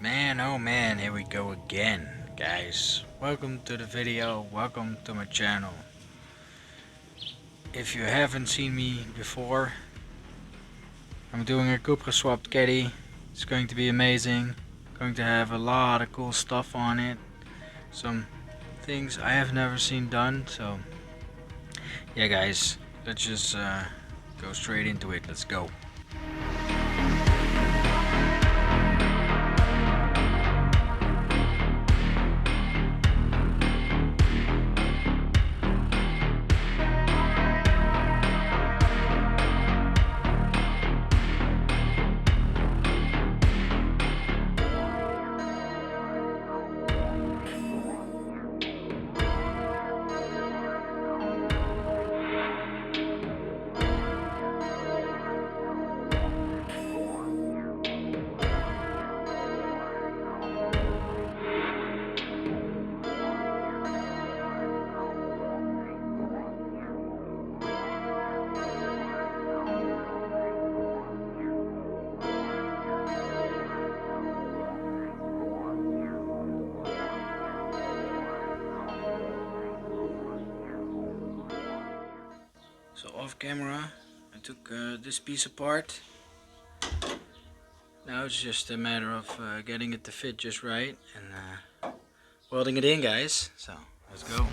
Man, oh man, here we go again, guys. Welcome to the video, welcome to my channel. If you haven't seen me before, I'm doing a Cupra swapped caddy. It's going to be amazing. Going to have a lot of cool stuff on it. Some things I have never seen done, so yeah guys, let's just go straight into it. Let's go. So off camera, I took this piece apart. Now it's just a matter of getting it to fit just right and welding it in, guys. So let's go.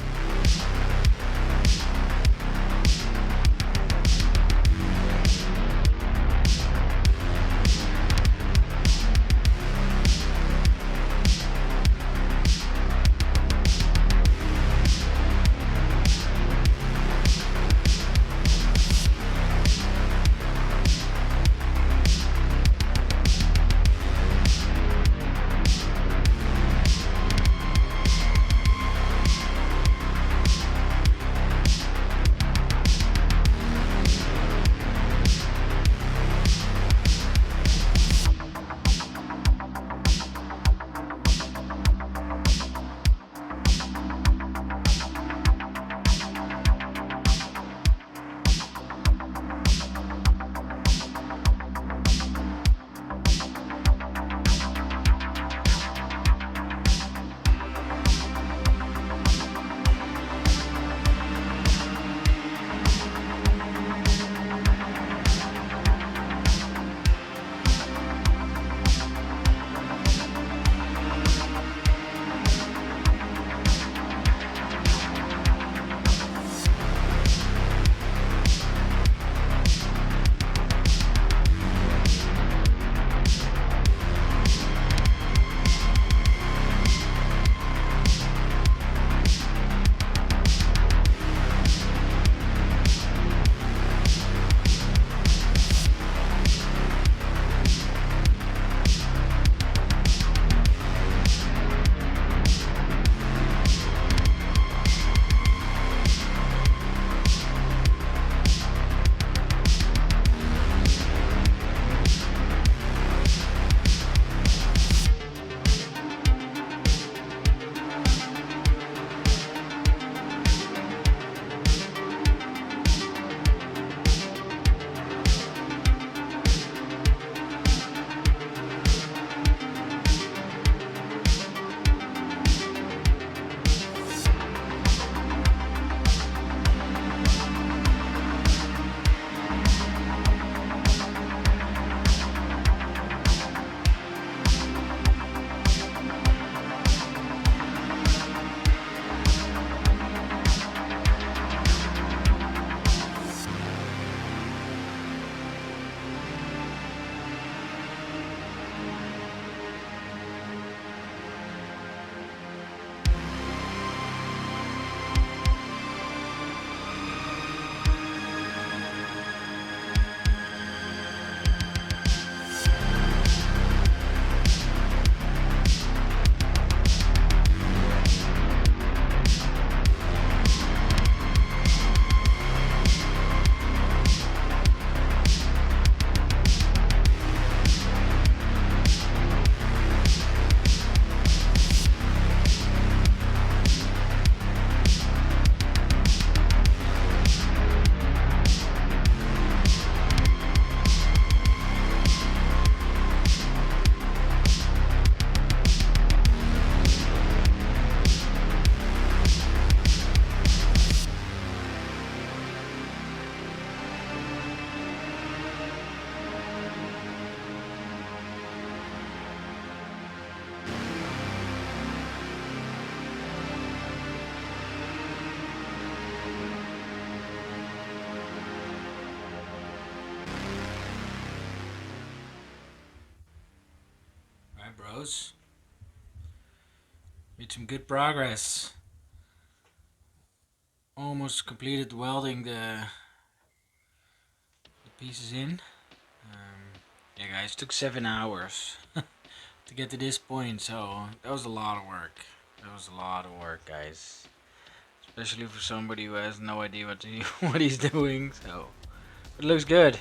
bros. Made some good progress. Almost completed welding the pieces in. Yeah guys, it took 7 hours to get to this point, so that was a lot of work. That was a lot of work, guys. Especially for somebody who has no idea what he's doing. So, but it looks good.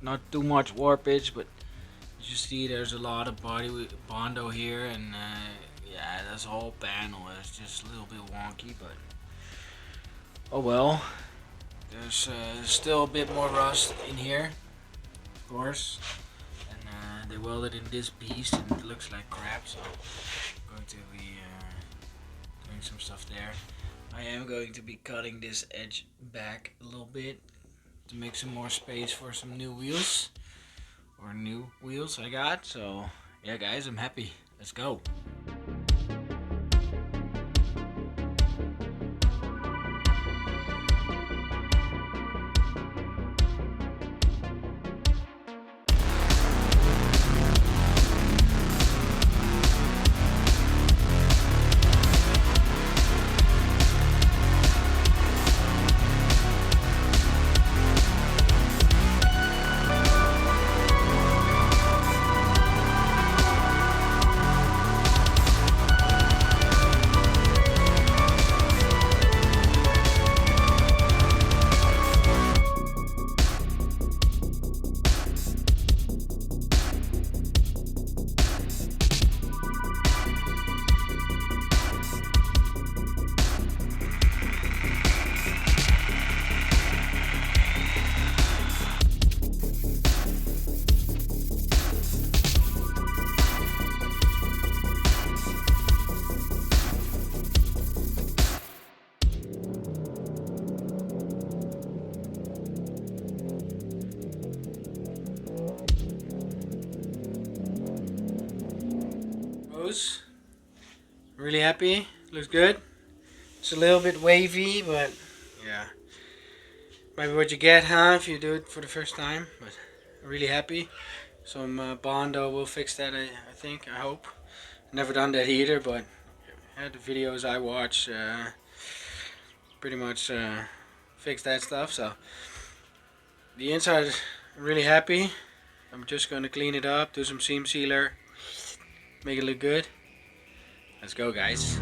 Not too much warpage, but as you see, there's a lot of body bondo here, and yeah, this whole panel is just a little bit wonky, but oh well. There's still a bit more rust in here, of course, and they welded in this piece, and it looks like crap. So I'm going to be doing some stuff there. I am going to be cutting this edge back a little bit to make some more space for some new wheels, or new wheels I got. So yeah guys, I'm happy. Let's go. Really happy. Looks good. It's a little bit wavy, but yeah, maybe what you get, huh, if you do it for the first time. But I'm really happy. Some bondo will fix that, I think, I hope. Never done that either, but the videos I watch pretty much fix that stuff. So the inside, I'm really happy. I'm just going to clean it up, do some seam sealer, make it look good. Let's go, guys.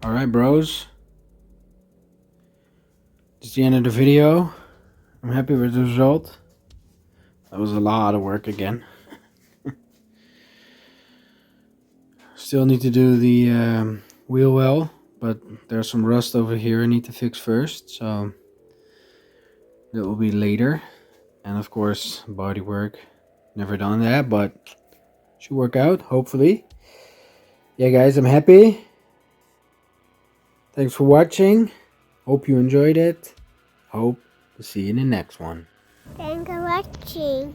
Alright bros, that's the end of the video. I'm happy with the result. That was a lot of work again. Still need to do the wheel well, but there's some rust over here I need to fix first, so that will be later. And of course body work, never done that, but should work out hopefully. Yeah guys, I'm happy. Thanks for watching. Hope you enjoyed it. Hope to see you in the next one. Thanks for watching.